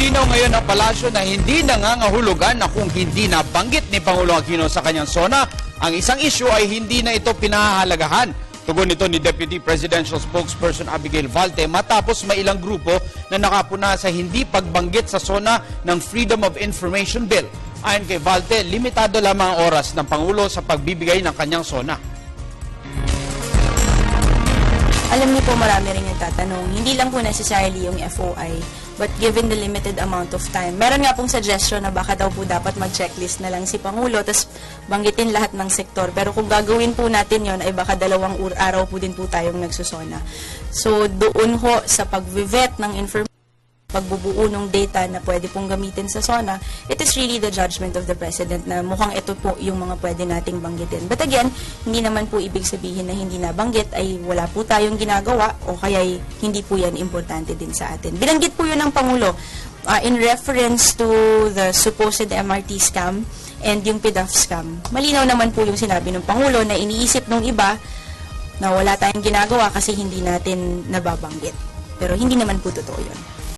Malinaw ngayon ang palasyo na hindi nangangahulugan na kung hindi nabanggit ni Pangulong Aquino sa kanyang SONA, ang isang isyu ay hindi na ito pinahahalagahan. Tugon nito ni Deputy Presidential Spokesperson Abigail Valte matapos may ilang grupo na nakapuna sa hindi pagbanggit sa SONA ng Freedom of Information Bill. Ayon kay Valte, limitado lamang ang oras ng Pangulo sa pagbibigay ng kanyang SONA. Alam niyo po, marami rin yung tatanong. Hindi lang po necessarily yung FOI, but given the limited amount of time, meron nga pong suggestion na baka daw po dapat mag-checklist na lang si Pangulo, tapos banggitin lahat ng sektor. Pero kung gagawin po natin yon ay baka 2 araw po din po tayong nagsusona. So, doon ho sa pag-vet ng information, pagbubuo ng data na pwede pong gamitin sa SONA, it is really the judgment of the President na mukhang ito po yung mga pwede nating banggitin. But again, hindi naman po ibig sabihin na hindi nabanggit ay wala po tayong ginagawa o kaya hindi po yan importante din sa atin. Binanggit po yun ng Pangulo in reference to the supposed MRT scam and yung PDAF scam. Malinaw naman po yung sinabi ng Pangulo na iniisip ng iba na wala tayong ginagawa kasi hindi natin nababanggit. Pero hindi naman po totoo yun.